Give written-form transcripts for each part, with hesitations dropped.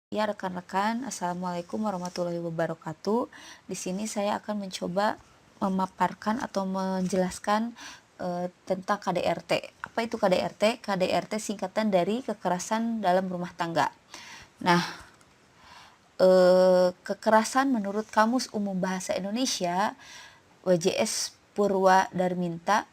Ya, rekan-rekan, Assalamualaikum warahmatullahi wabarakatuh. Di sini saya akan mencoba memaparkan atau menjelaskan tentang KDRT. Apa itu KDRT? KDRT singkatan dari kekerasan dalam rumah tangga. Nah, kekerasan menurut Kamus Umum Bahasa Indonesia WJS Purwa Darminta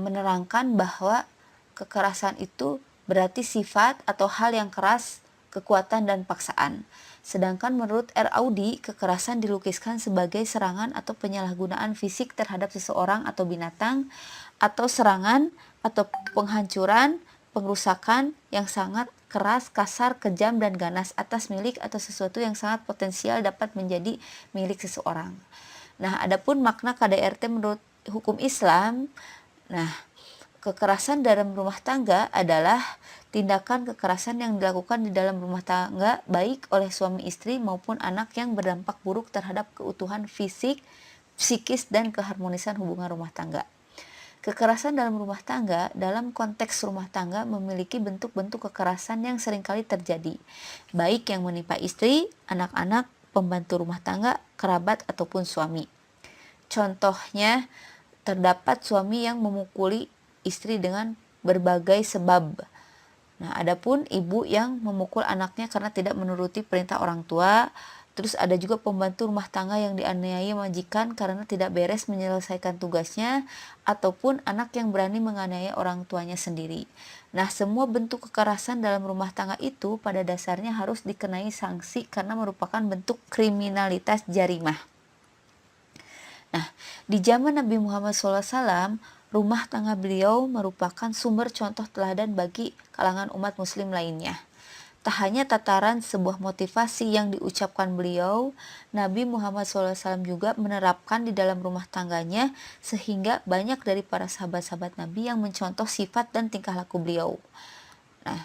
menerangkan bahwa kekerasan itu berarti sifat atau hal yang keras, kekuatan dan paksaan. Sedangkan menurut R. Audi, kekerasan dilukiskan sebagai serangan atau penyalahgunaan fisik terhadap seseorang atau binatang, atau serangan atau penghancuran, pengrusakan yang sangat keras, kasar, kejam, dan ganas atas milik atau sesuatu yang sangat potensial dapat menjadi milik seseorang. Nah, adapun makna KDRT menurut hukum Islam, kekerasan dalam rumah tangga adalah tindakan kekerasan yang dilakukan di dalam rumah tangga baik oleh suami istri maupun anak yang berdampak buruk terhadap keutuhan fisik, psikis, dan keharmonisan hubungan rumah tangga. Kekerasan dalam rumah tangga dalam konteks rumah tangga memiliki bentuk-bentuk kekerasan yang seringkali terjadi, baik yang menimpa istri, anak-anak, pembantu rumah tangga, kerabat, ataupun suami. Contohnya, terdapat suami yang memukuli istri dengan berbagai sebab. Nah, adapun ibu yang memukul anaknya karena tidak menuruti perintah orang tua. Terus ada juga pembantu rumah tangga yang dianiaya majikan karena tidak beres menyelesaikan tugasnya, ataupun anak yang berani menganiaya orang tuanya sendiri. Nah, semua bentuk kekerasan dalam rumah tangga itu pada dasarnya harus dikenai sanksi karena merupakan bentuk kriminalitas jarimah. Nah, di zaman Nabi Muhammad SAW, rumah tangga beliau merupakan sumber contoh teladan bagi kalangan umat muslim lainnya. Tak hanya tataran sebuah motivasi yang diucapkan beliau, Nabi Muhammad SAW juga menerapkan di dalam rumah tangganya sehingga banyak dari para sahabat-sahabat Nabi yang mencontoh sifat dan tingkah laku beliau. Nah,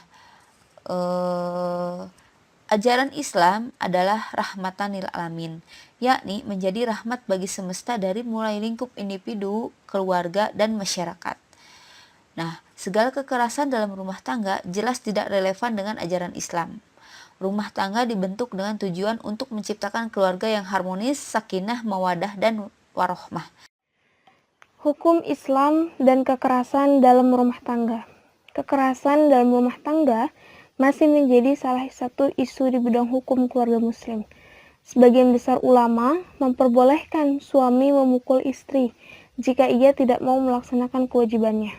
ajaran Islam adalah rahmatan lil alamin, yakni menjadi rahmat bagi semesta dari mulai lingkup individu, keluarga, dan masyarakat. Nah, segala kekerasan dalam rumah tangga jelas tidak relevan dengan ajaran Islam. Rumah tangga dibentuk dengan tujuan untuk menciptakan keluarga yang harmonis, sakinah, mawadah, dan warohmah. Hukum Islam dan kekerasan dalam rumah tangga. Kekerasan dalam rumah tangga masih menjadi salah satu isu di bidang hukum keluarga muslim. Sebagian besar ulama memperbolehkan suami memukul istri jika ia tidak mau melaksanakan kewajibannya.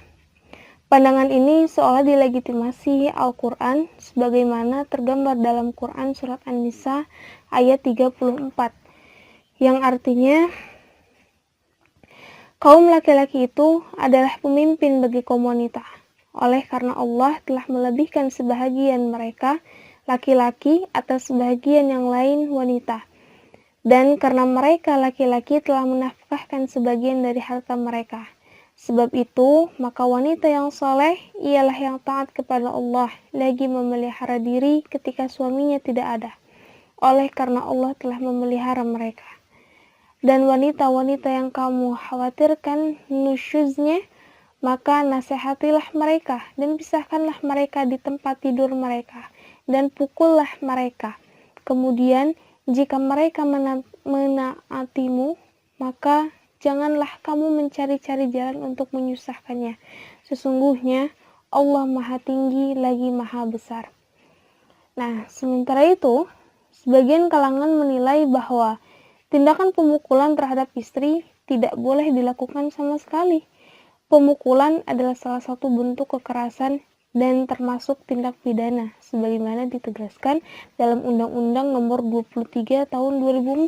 Pandangan ini seolah dilegitimasi Al-Quran sebagaimana tergambar dalam Quran Surat An-Nisa ayat 34, yang artinya, kaum laki-laki itu adalah pemimpin bagi kaum wanita. Oleh karena Allah telah melebihkan sebahagian mereka, laki-laki, atas sebahagian yang lain wanita. Dan karena mereka laki-laki telah menafkahkan sebagian dari harta mereka. Sebab itu, maka wanita yang soleh ialah yang taat kepada Allah, lagi memelihara diri ketika suaminya tidak ada. Oleh karena Allah telah memelihara mereka. Dan wanita-wanita yang kamu khawatirkan nusyuznya, maka nasihatilah mereka dan pisahkanlah mereka di tempat tidur mereka dan pukullah mereka. Kemudian jika mereka menaatimu, maka janganlah kamu mencari-cari jalan untuk menyusahkannya. Sesungguhnya Allah Maha Tinggi lagi Maha Besar. Nah, sementara itu, sebagian kalangan menilai bahwa tindakan pemukulan terhadap istri tidak boleh dilakukan sama sekali. Pemukulan adalah salah satu bentuk kekerasan dan termasuk tindak pidana sebagaimana ditegaskan dalam Undang-Undang Nomor 23 Tahun 2004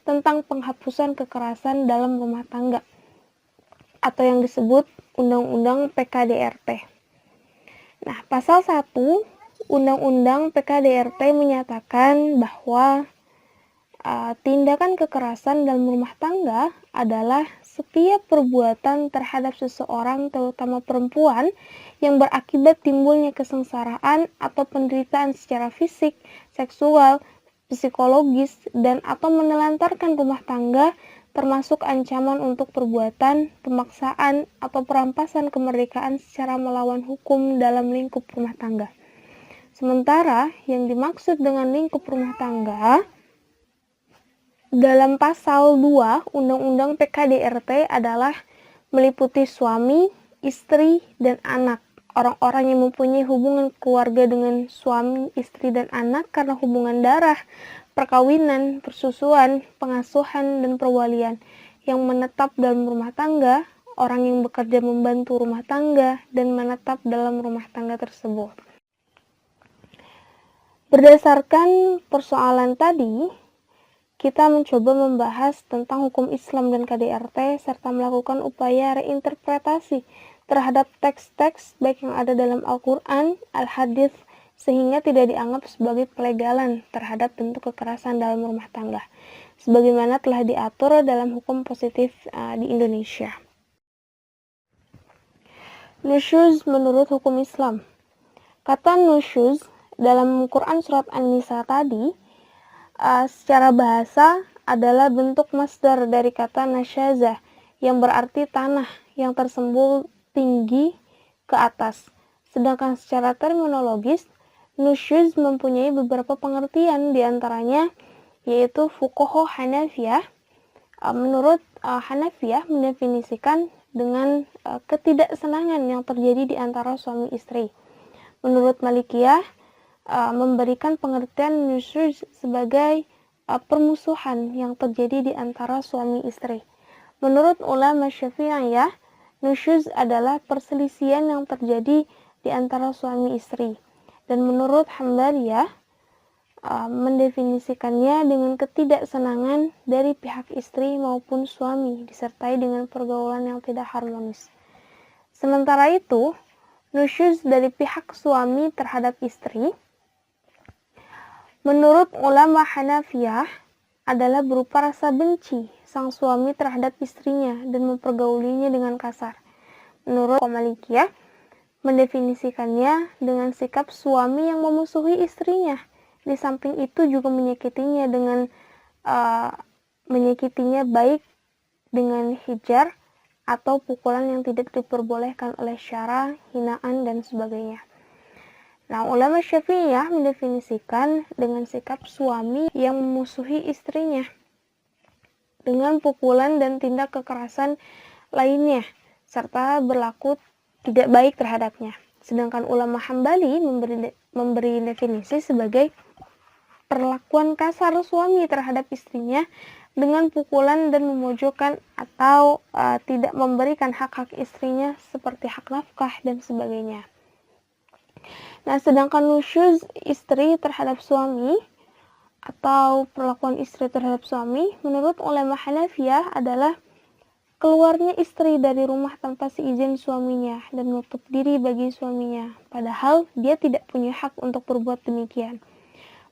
tentang penghapusan kekerasan dalam rumah tangga atau yang disebut Undang-Undang PKDRT. Nah, pasal 1 Undang-Undang PKDRT menyatakan bahwa tindakan kekerasan dalam rumah tangga adalah setiap perbuatan terhadap seseorang, terutama perempuan, yang berakibat timbulnya kesengsaraan atau penderitaan secara fisik, seksual, psikologis, dan atau menelantarkan rumah tangga, termasuk ancaman untuk perbuatan, pemaksaan, atau perampasan kemerdekaan secara melawan hukum dalam lingkup rumah tangga. Sementara yang dimaksud dengan lingkup rumah tangga dalam pasal 2 Undang-Undang PKDRT adalah meliputi suami, istri, dan anak. Orang-orang yang mempunyai hubungan keluarga dengan suami, istri, dan anak karena hubungan darah, perkawinan, persusuan, pengasuhan, dan perwalian yang menetap dalam rumah tangga, orang yang bekerja membantu rumah tangga, dan menetap dalam rumah tangga tersebut. Berdasarkan persoalan tadi, kita mencoba membahas tentang hukum Islam dan KDRT serta melakukan upaya reinterpretasi terhadap teks-teks baik yang ada dalam Al-Quran, Al-Hadits, sehingga tidak dianggap sebagai pelegalan terhadap bentuk kekerasan dalam rumah tangga, sebagaimana telah diatur dalam hukum positif di Indonesia. Nusyuz menurut hukum Islam. Kata nusyuz dalam Quran surat An-Nisa tadi, secara bahasa adalah bentuk masdar dari kata nasyazah yang berarti tanah yang tersembul tinggi ke atas. Sedangkan secara terminologis, nusyuz mempunyai beberapa pengertian, diantaranya yaitu fuqaha Hanafiyah. Menurut Hanafiyah mendefinisikan dengan ketidaksenangan yang terjadi di antara suami istri. Menurut Malikiyah memberikan pengertian nusyuz sebagai permusuhan yang terjadi di antara suami istri. Menurut ulama Syafi'iyah, nusyuz adalah perselisihan yang terjadi di antara suami istri. Dan menurut Hambaliyah, mendefinisikannya dengan ketidaksenangan dari pihak istri maupun suami, disertai dengan pergaulan yang tidak harmonis. Sementara itu, nusyuz dari pihak suami terhadap istri menurut ulama Hanafiyah adalah berupa rasa benci sang suami terhadap istrinya dan mempergaulinya dengan kasar. Menurut Malikiyah mendefinisikannya dengan sikap suami yang memusuhi istrinya. Di samping itu juga menyakitinya menyakitinya baik dengan hijar atau pukulan yang tidak diperbolehkan oleh syara, hinaan, dan sebagainya. Nah, ulama Syafi'iyah mendefinisikan dengan sikap suami yang memusuhi istrinya dengan pukulan dan tindak kekerasan lainnya serta berlaku tidak baik terhadapnya. Sedangkan ulama Hambali memberi definisi sebagai perlakuan kasar suami terhadap istrinya dengan pukulan dan memojokkan atau tidak memberikan hak-hak istrinya seperti hak nafkah dan sebagainya. Nah, sedangkan nusyuz istri terhadap suami atau perlakuan istri terhadap suami menurut ulama Hanafiyah adalah keluarnya istri dari rumah tanpa seizin suaminya dan menutup diri bagi suaminya, padahal dia tidak punya hak untuk berbuat demikian.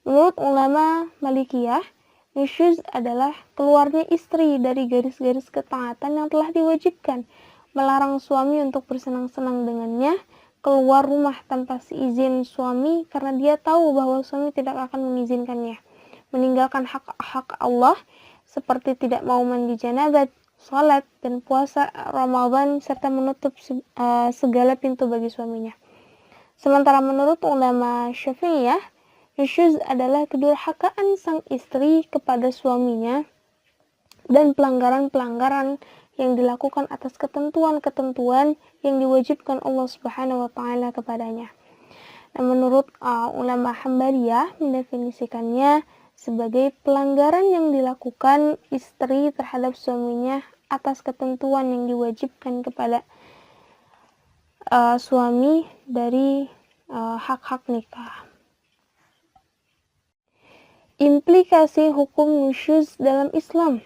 Menurut ulama Malikiyah, nusyuz adalah keluarnya istri dari garis-garis ketaatan yang telah diwajibkan, melarang suami untuk bersenang-senang dengannya, keluar rumah tanpa seizin suami karena dia tahu bahwa suami tidak akan mengizinkannya, meninggalkan hak-hak Allah seperti tidak mau mandi janabat, salat, dan puasa Ramadan, serta menutup segala pintu bagi suaminya. Sementara menurut ulama Syafi'iyah, nusyuz adalah kedurhakaan sang istri kepada suaminya dan pelanggaran-pelanggaran yang dilakukan atas ketentuan-ketentuan yang diwajibkan Allah Subhanahu wa taala kepadanya. Dan menurut ulama Hambaliyah mendefinisikannya sebagai pelanggaran yang dilakukan istri terhadap suaminya atas ketentuan yang diwajibkan kepada suami dari hak-hak nikah. Implikasi hukum nusyuz dalam Islam.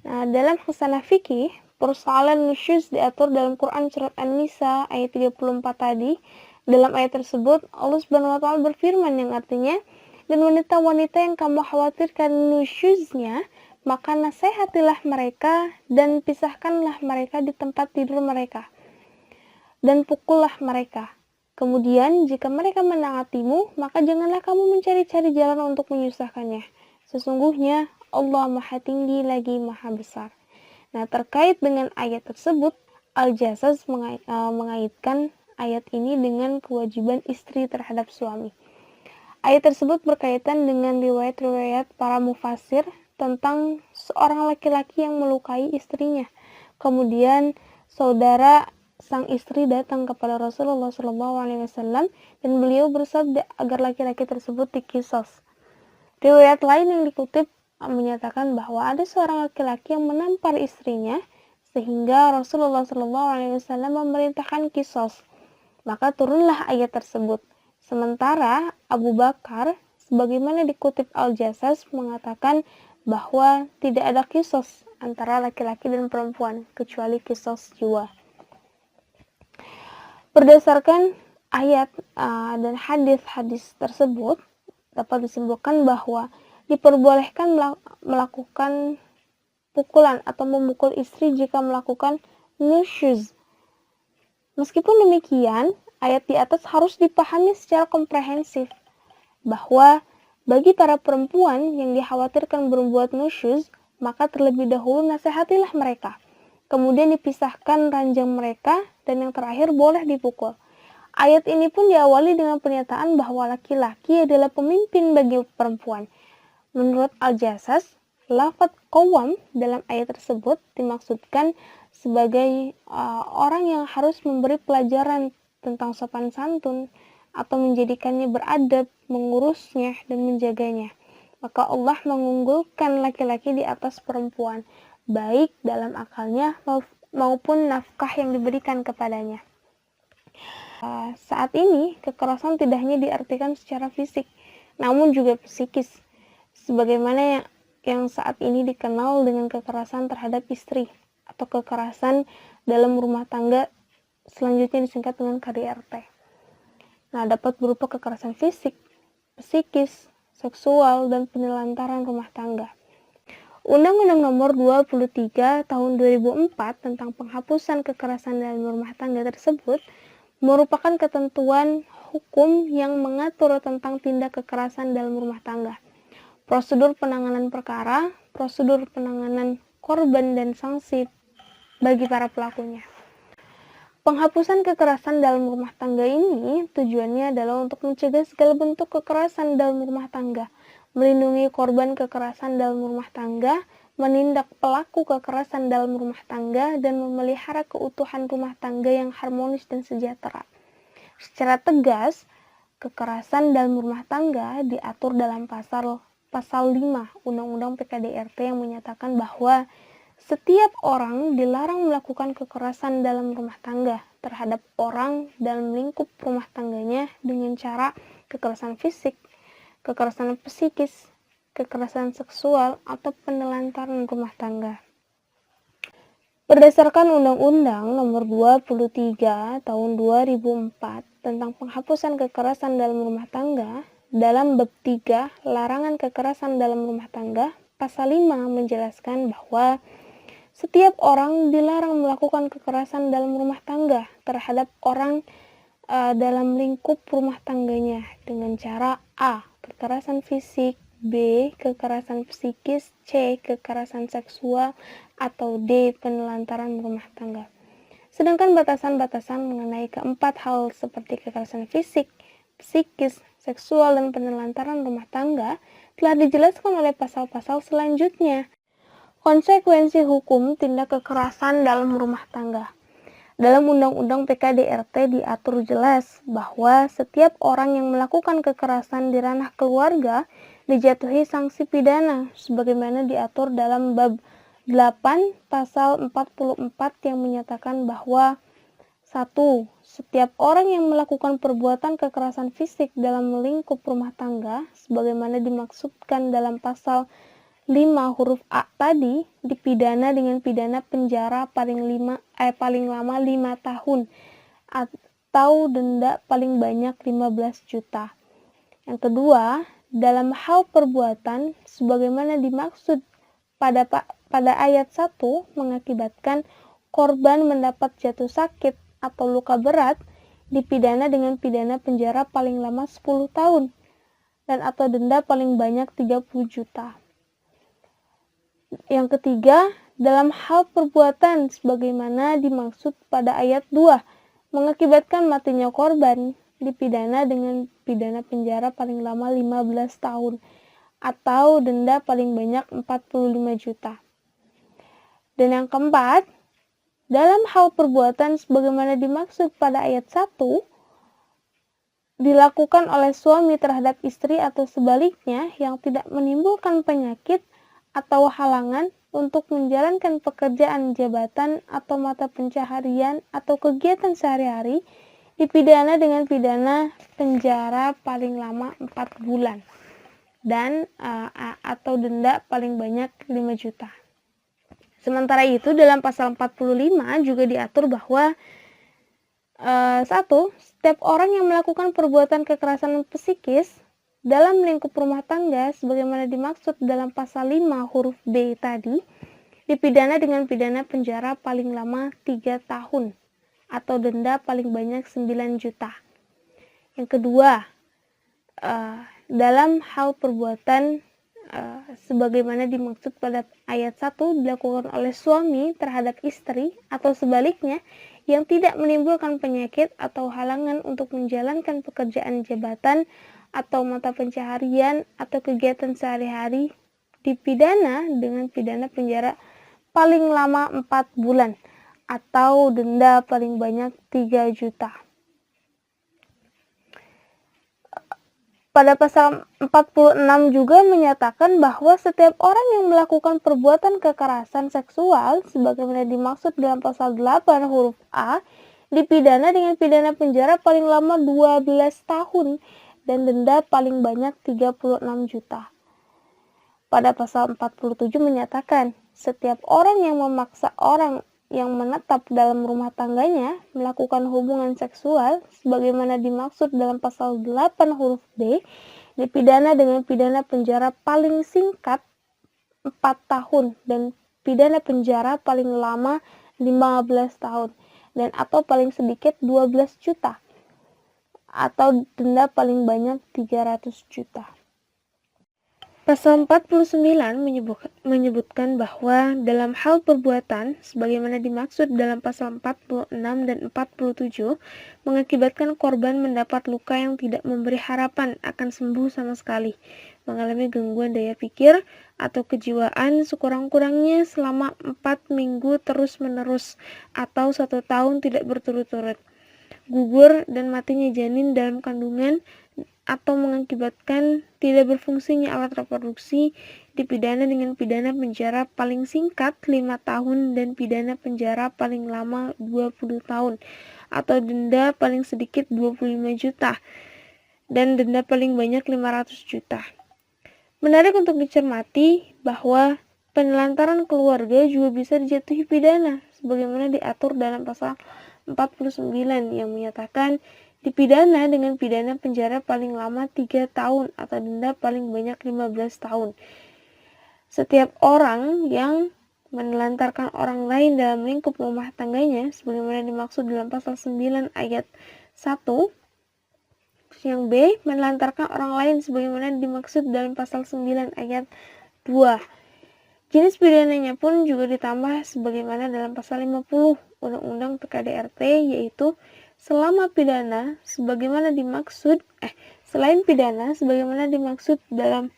Nah, dalam khasanah fikih, persoalan nusyuz diatur dalam Quran surat An-Nisa ayat 34 tadi. Dalam ayat tersebut, Allah Subhanahu wa taala berfirman yang artinya, dan wanita-wanita yang kamu khawatirkan nusyuznya, maka nasihatilah mereka dan pisahkanlah mereka di tempat tidur mereka. Dan pukullah mereka. Kemudian, jika mereka menaatimu, maka janganlah kamu mencari-cari jalan untuk menyusahkannya. Sesungguhnya, Allah Maha Tinggi lagi Maha Besar. Nah, terkait dengan ayat tersebut, Al-Jassas mengaitkan ayat ini dengan kewajiban istri terhadap suami. Ayat tersebut berkaitan dengan riwayat-riwayat para mufassir tentang seorang laki-laki yang melukai istrinya. Kemudian saudara sang istri datang kepada Rasulullah SAW dan beliau bersabda agar laki-laki tersebut dikisos. Riwayat lain yang dikutip menyatakan bahwa ada seorang laki-laki yang menampar istrinya sehingga Rasulullah SAW memerintahkan kisos. Maka turunlah ayat tersebut. Sementara Abu Bakar, sebagaimana dikutip Al-Jassas, mengatakan bahwa tidak ada kisos antara laki-laki dan perempuan, kecuali kisos jiwa. Berdasarkan ayat dan hadis-hadis tersebut, dapat disimpulkan bahwa diperbolehkan melakukan pukulan atau memukul istri jika melakukan nusyuz. Meskipun demikian, ayat di atas harus dipahami secara komprehensif bahwa bagi para perempuan yang dikhawatirkan berbuat nusyuz, maka terlebih dahulu nasihatilah mereka. Kemudian dipisahkan ranjang mereka dan yang terakhir boleh dipukul. Ayat ini pun diawali dengan pernyataan bahwa laki-laki adalah pemimpin bagi perempuan. Menurut Al-Jassas, lafaz qawwam dalam ayat tersebut dimaksudkan sebagai orang yang harus memberi pelajaran tentang sopan santun atau menjadikannya beradab, mengurusnya dan menjaganya. Maka Allah mengunggulkan laki-laki di atas perempuan, baik dalam akalnya maupun nafkah yang diberikan kepadanya. Saat ini, kekerasan tidak hanya diartikan secara fisik, namun juga psikis, sebagaimana yang saat ini dikenal dengan kekerasan terhadap istri atau kekerasan dalam rumah tangga, selanjutnya disingkat dengan KDRT. Nah, dapat berupa kekerasan fisik, psikis, seksual, dan penelantaran rumah tangga. Undang-Undang Nomor 23 Tahun 2004 tentang penghapusan kekerasan dalam rumah tangga tersebut merupakan ketentuan hukum yang mengatur tentang tindak kekerasan dalam rumah tangga, prosedur penanganan perkara, prosedur penanganan korban, dan sanksi bagi para pelakunya. Penghapusan kekerasan dalam rumah tangga ini tujuannya adalah untuk mencegah segala bentuk kekerasan dalam rumah tangga, melindungi korban kekerasan dalam rumah tangga, menindak pelaku kekerasan dalam rumah tangga, dan memelihara keutuhan rumah tangga yang harmonis dan sejahtera. Secara tegas, kekerasan dalam rumah tangga diatur dalam pasal 5 Undang-Undang PKDRT yang menyatakan bahwa setiap orang dilarang melakukan kekerasan dalam rumah tangga terhadap orang dalam lingkup rumah tangganya dengan cara kekerasan fisik, kekerasan psikis, kekerasan seksual, atau penelantaran rumah tangga. Berdasarkan Undang-Undang Nomor 23 Tahun 2004 tentang penghapusan kekerasan dalam rumah tangga, dalam bab 3 Larangan kekerasan dalam rumah tangga, pasal 5 menjelaskan bahwa setiap orang dilarang melakukan kekerasan dalam rumah tangga terhadap orang dalam lingkup rumah tangganya dengan cara A. Kekerasan fisik, B. Kekerasan psikis, C. Kekerasan seksual, atau D. Penelantaran rumah tangga. Sedangkan batasan-batasan mengenai keempat hal seperti kekerasan fisik, psikis, seksual, dan penelantaran rumah tangga telah dijelaskan oleh pasal-pasal selanjutnya. Konsekuensi hukum tindak kekerasan dalam rumah tangga. Dalam Undang-Undang PKDRT diatur jelas bahwa setiap orang yang melakukan kekerasan di ranah keluarga dijatuhi sanksi pidana sebagaimana diatur dalam bab 8 pasal 44 yang menyatakan bahwa 1. Setiap orang yang melakukan perbuatan kekerasan fisik dalam lingkup rumah tangga sebagaimana dimaksudkan dalam pasal 5 huruf A tadi dipidana dengan pidana penjara paling lama 5 tahun atau denda paling banyak 15 juta. Yang kedua, dalam hal perbuatan sebagaimana dimaksud pada ayat 1 mengakibatkan korban mendapat jatuh sakit atau luka berat dipidana dengan pidana penjara paling lama 10 tahun dan atau denda paling banyak 30 juta. Yang ketiga, dalam hal perbuatan sebagaimana dimaksud pada ayat 2 mengakibatkan matinya korban, dipidana dengan pidana penjara paling lama 15 tahun atau denda paling banyak 45 juta. Dan yang keempat, dalam hal perbuatan sebagaimana dimaksud pada ayat 1, dilakukan oleh suami terhadap istri atau sebaliknya yang tidak menimbulkan penyakit atau halangan untuk menjalankan pekerjaan jabatan atau mata pencaharian atau kegiatan sehari-hari, dipidana dengan pidana penjara paling lama 4 bulan dan atau denda paling banyak 5 juta. Sementara itu dalam pasal 45 juga diatur bahwa 1. Setiap orang yang melakukan perbuatan kekerasan psikis dalam lingkup rumah tangga sebagaimana dimaksud dalam pasal 5 huruf B tadi, dipidana dengan pidana penjara paling lama 3 tahun atau denda paling banyak 9 juta. Yang kedua, dalam hal perbuatan sebagaimana dimaksud pada ayat 1 dilakukan oleh suami terhadap istri atau sebaliknya yang tidak menimbulkan penyakit atau halangan untuk menjalankan pekerjaan jabatan atau mata pencaharian atau kegiatan sehari-hari, dipidana dengan pidana penjara paling lama 4 bulan atau denda paling banyak 3 juta. Pada pasal 46 juga menyatakan bahwa setiap orang yang melakukan perbuatan kekerasan seksual sebagaimana dimaksud dalam pasal 8 huruf A dipidana dengan pidana penjara paling lama 12 tahun dan denda paling banyak 36 juta. Pada pasal 47 menyatakan setiap orang yang memaksa orang yang menetap dalam rumah tangganya melakukan hubungan seksual sebagaimana dimaksud dalam pasal 8 huruf B dipidana dengan pidana penjara paling singkat 4 tahun dan pidana penjara paling lama 15 tahun dan atau paling sedikit 12 juta atau denda paling banyak 300 juta. Pasal 49 menyebutkan bahwa dalam hal perbuatan sebagaimana dimaksud dalam pasal 46 dan 47 mengakibatkan korban mendapat luka yang tidak memberi harapan akan sembuh sama sekali, mengalami gangguan daya pikir atau kejiwaan sekurang-kurangnya selama 4 minggu terus-menerus atau 1 tahun tidak berturut-turut, gugur dan matinya janin dalam kandungan atau mengakibatkan tidak berfungsinya alat reproduksi, dipidana dengan pidana penjara paling singkat 5 tahun dan pidana penjara paling lama 20 tahun atau denda paling sedikit 25 juta dan denda paling banyak 500 juta. Menarik untuk dicermati bahwa penelantaran keluarga juga bisa dijatuhi pidana sebagaimana diatur dalam pasal 49 yang menyatakan dipidana dengan pidana penjara paling lama 3 tahun atau denda paling banyak 15 tahun. Setiap orang yang menelantarkan orang lain dalam lingkup rumah tangganya sebagaimana dimaksud dalam pasal 9 ayat 1. Yang B, menelantarkan orang lain sebagaimana dimaksud dalam pasal 9 ayat 2. Jenis pidananya pun juga ditambah sebagaimana dalam pasal 50 Undang-Undang PKDRT, yaitu selain pidana sebagaimana dimaksud dalam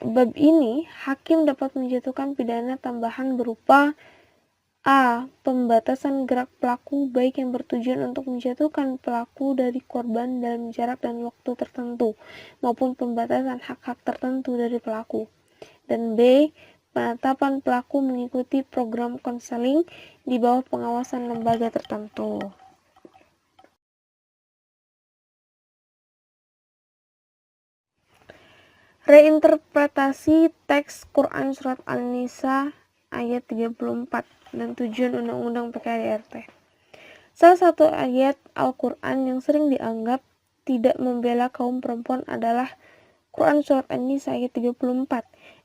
bab ini, hakim dapat menjatuhkan pidana tambahan berupa A. Pembatasan gerak pelaku baik yang bertujuan untuk menjatuhkan pelaku dari korban dalam jarak dan waktu tertentu maupun pembatasan hak-hak tertentu dari pelaku. Dan B. Penetapan pelaku mengikuti program konseling di bawah pengawasan lembaga tertentu. Reinterpretasi teks Quran Surat An-Nisa ayat 34 dan tujuan Undang-Undang PKDRT. Salah satu ayat Al-Quran yang sering dianggap tidak membela kaum perempuan adalah Quran Surat An-Nisa ayat 34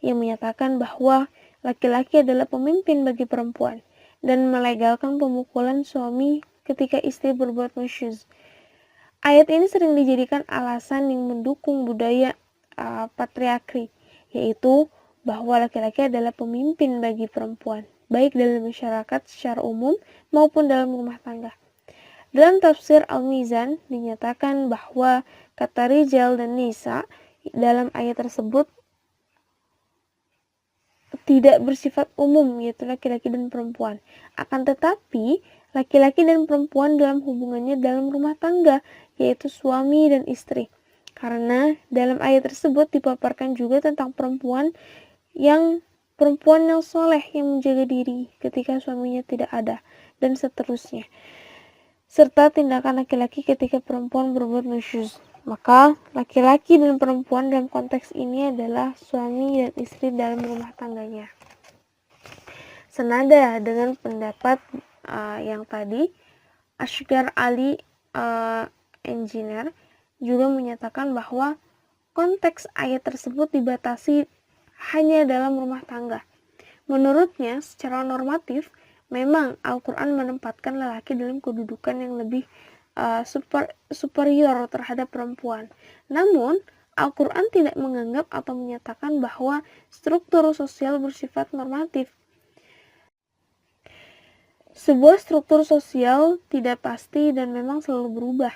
yang menyatakan bahwa laki-laki adalah pemimpin bagi perempuan dan melegalkan pemukulan suami ketika istri berbuat nusyuz. Ayat ini sering dijadikan alasan yang mendukung budaya patriarki, yaitu bahwa laki-laki adalah pemimpin bagi perempuan, baik dalam masyarakat secara umum maupun dalam rumah tangga. Dalam tafsir Al-Mizan dinyatakan bahwa kata rijal dan nisa dalam ayat tersebut tidak bersifat umum, yaitu laki-laki dan perempuan. Akan tetapi, laki-laki dan perempuan dalam hubungannya dalam rumah tangga, yaitu suami dan istri. Karena dalam ayat tersebut dipaparkan juga tentang perempuan yang soleh yang menjaga diri ketika suaminya tidak ada, dan seterusnya. Serta tindakan laki-laki ketika perempuan berbuat nusyuz. Maka laki-laki dan perempuan dalam konteks ini adalah suami dan istri dalam rumah tangganya. Senada dengan pendapat yang tadi, Asghar Ali Engineer juga menyatakan bahwa konteks ayat tersebut dibatasi hanya dalam rumah tangga. Menurutnya, secara normatif, memang Al-Quran menempatkan lelaki dalam kedudukan yang lebih superior terhadap perempuan. Namun, Al-Quran tidak menganggap atau menyatakan bahwa struktur sosial bersifat normatif. Sebuah struktur sosial tidak pasti dan memang selalu berubah.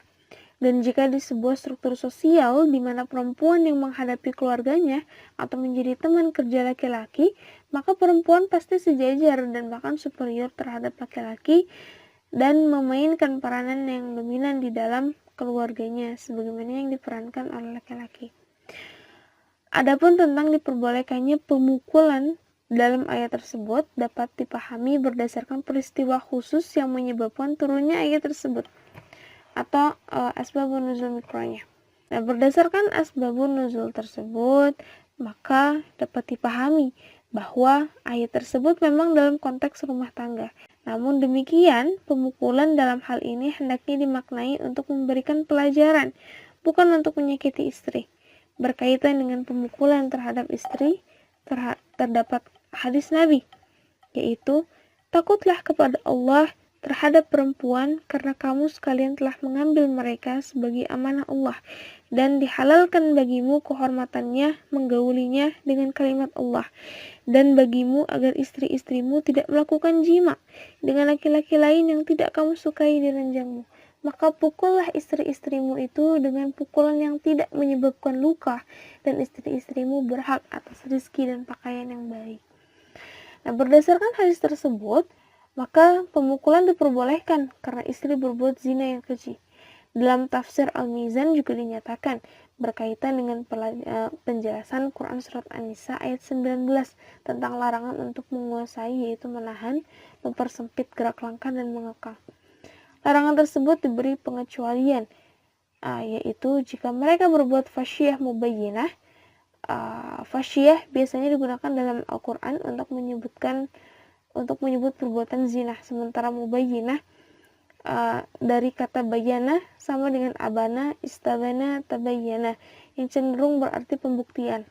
Dan jika di sebuah struktur sosial di mana perempuan yang menghadapi keluarganya atau menjadi teman kerja laki-laki, maka perempuan pasti sejajar dan bahkan superior terhadap laki-laki dan memainkan peranan yang dominan di dalam keluarganya sebagaimana yang diperankan oleh laki-laki. Adapun tentang diperbolehkannya pemukulan dalam ayat tersebut dapat dipahami berdasarkan peristiwa khusus yang menyebabkan turunnya ayat tersebut atau asbabun nuzul mikronya. Nah, berdasarkan asbabun nuzul tersebut, maka dapat dipahami bahwa ayat tersebut memang dalam konteks rumah tangga. Namun demikian, pemukulan dalam hal ini hendaknya dimaknai untuk memberikan pelajaran, bukan untuk menyakiti istri. Berkaitan dengan pemukulan terhadap istri, terdapat hadis Nabi, yaitu, takutlah kepada Allah terhadap perempuan karena kamu sekalian telah mengambil mereka sebagai amanah Allah dan dihalalkan bagimu kehormatannya menggaulinya dengan kalimat Allah dan bagimu agar istri-istrimu tidak melakukan jima dengan laki-laki lain yang tidak kamu sukai di ranjangmu. Maka pukullah istri-istrimu itu dengan pukulan yang tidak menyebabkan luka dan istri-istrimu berhak atas rezeki dan pakaian yang baik. Nah, berdasarkan hadis tersebut, maka pemukulan diperbolehkan karena istri berbuat zina yang keji. Dalam tafsir Al-Mizan juga dinyatakan berkaitan dengan penjelasan Quran Surat An-Nisa ayat 19 tentang larangan untuk menguasai, yaitu menahan, mempersempit gerak langkah dan mengekang. Larangan tersebut diberi pengecualian, yaitu jika mereka berbuat fasyiyah mubayyinah. Fasyiyah biasanya digunakan dalam Al-Quran untuk menyebut perbuatan zina, sementara mubayyinah dari kata bayana sama dengan abana, istabana, tabayyana yang cenderung berarti pembuktian,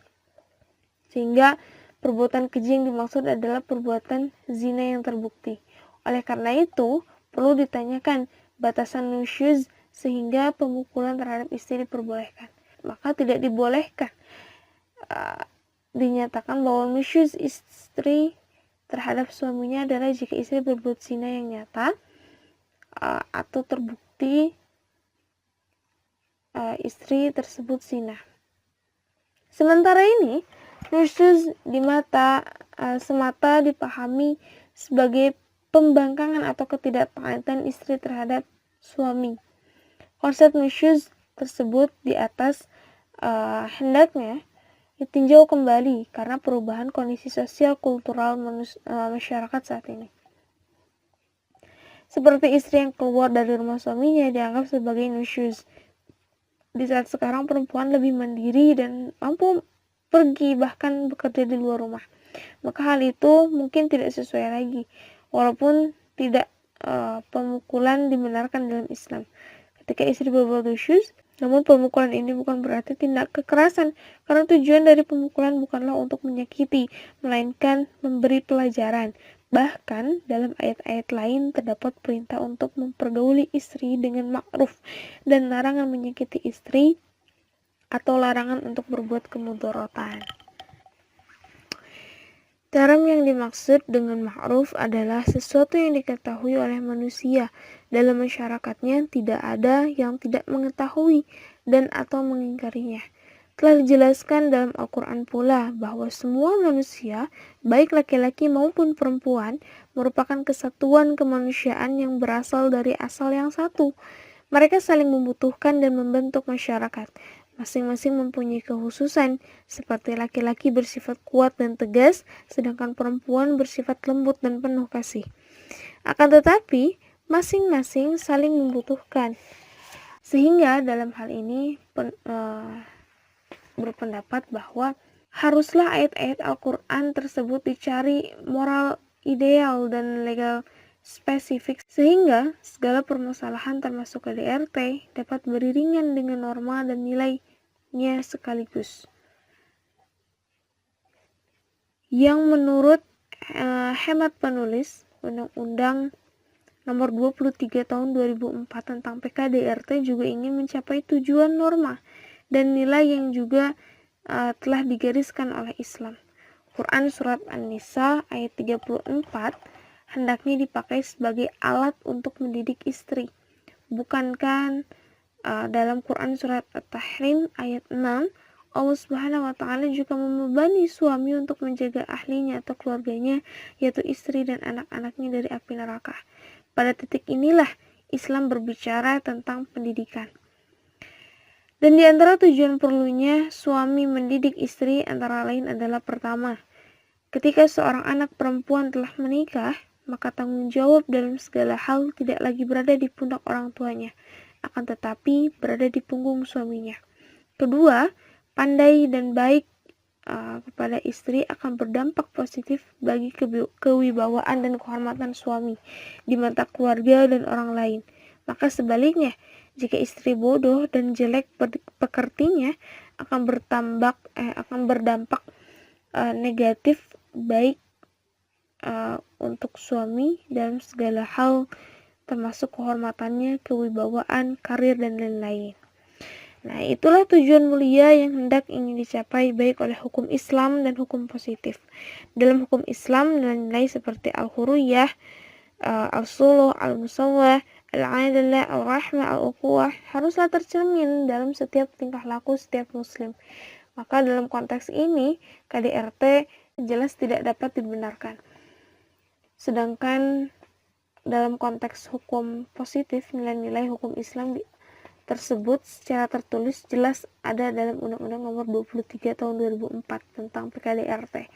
sehingga perbuatan keji yang dimaksud adalah perbuatan zina yang terbukti. Oleh karena itu perlu ditanyakan batasan nusyuz sehingga pemukulan terhadap istri diperbolehkan. Maka tidak dibolehkan dinyatakan bahwa nusyuz istri terhadap suaminya adalah jika istri berbuat zina yang nyata atau terbukti istri tersebut zina. Sementara ini, nusyuz di mata semata dipahami sebagai pembangkangan atau ketidaktaatan istri terhadap suami. Konsep nusyuz tersebut di atas hendaknya ditinjau kembali karena perubahan kondisi sosial kultural masyarakat saat ini. Seperti istri yang keluar dari rumah suaminya dianggap sebagai nusyuz. Di saat sekarang perempuan lebih mandiri dan mampu pergi bahkan bekerja di luar rumah. Maka hal itu mungkin tidak sesuai lagi, walaupun tidak pemukulan dibenarkan dalam Islam. Ketika istri berbuat nusyuz, namun pemukulan ini bukan berarti tindak kekerasan, karena tujuan dari pemukulan bukanlah untuk menyakiti, melainkan memberi pelajaran. Bahkan dalam ayat-ayat lain terdapat perintah untuk mempergauli istri dengan ma'ruf dan larangan menyakiti istri atau larangan untuk berbuat kemudorotan. Karam yang dimaksud dengan ma'ruf adalah sesuatu yang diketahui oleh manusia. Dalam masyarakatnya tidak ada yang tidak mengetahui dan atau mengingkarinya. Telah dijelaskan dalam Al-Quran pula bahwa semua manusia, baik laki-laki maupun perempuan, merupakan kesatuan kemanusiaan yang berasal dari asal yang satu. Mereka saling membutuhkan dan membentuk masyarakat. Masing-masing mempunyai kekhususan, seperti laki-laki bersifat kuat dan tegas, sedangkan perempuan bersifat lembut dan penuh kasih. Akan tetapi, masing-masing saling membutuhkan. Sehingga dalam hal ini berpendapat bahwa haruslah ayat-ayat Al-Quran tersebut dicari moral ideal dan legal spesifik sehingga segala permasalahan termasuk KDRT dapat beriringan dengan norma dan nilainya sekaligus. Yang menurut hemat penulis Undang-Undang Nomor 23 Tahun 2004 tentang PKDRT juga ingin mencapai tujuan norma dan nilai yang juga telah digariskan oleh Islam. Quran Surat An-Nisa ayat 34 hendaknya dipakai sebagai alat untuk mendidik istri. Bukankah dalam Quran Surat At-Tahrim ayat 6 Allah Subhanahu wa Ta'ala juga membebani suami untuk menjaga ahlinya atau keluarganya, yaitu istri dan anak-anaknya dari api neraka. Pada titik inilah Islam berbicara tentang pendidikan. Dan di antara tujuan perlunya suami mendidik istri antara lain adalah pertama, ketika seorang anak perempuan telah menikah, maka tanggung jawab dalam segala hal tidak lagi berada di pundak orang tuanya, akan tetapi berada di punggung suaminya. Kedua, pandai dan baik kepada istri akan berdampak positif bagi kewibawaan dan kehormatan suami di mata keluarga dan orang lain. Maka sebaliknya, jika istri bodoh dan jelek pekertinya akan berdampak negatif baik untuk suami dalam segala hal termasuk kehormatannya, kewibawaan, karir dan lain-lain. Nah, itulah tujuan mulia yang hendak ingin dicapai baik oleh hukum Islam dan hukum positif. Dalam hukum Islam, nilai-nilai seperti al-hurriyah, al-suluh, al-musawwah, al-adalah, al-rahmah, al-uquwah haruslah tercermin dalam setiap tingkah laku setiap muslim. Maka dalam konteks ini, KDRT jelas tidak dapat dibenarkan. Sedangkan dalam konteks hukum positif, nilai-nilai hukum Islam tersebut secara tertulis jelas ada dalam Undang-Undang Nomor 23 Tahun 2004 tentang PKDRT.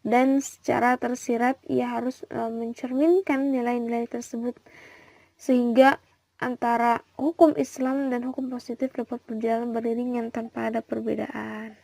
Dan secara tersirat ia harus mencerminkan nilai-nilai tersebut sehingga antara hukum Islam dan hukum positif dapat berjalan beriringan tanpa ada perbedaan.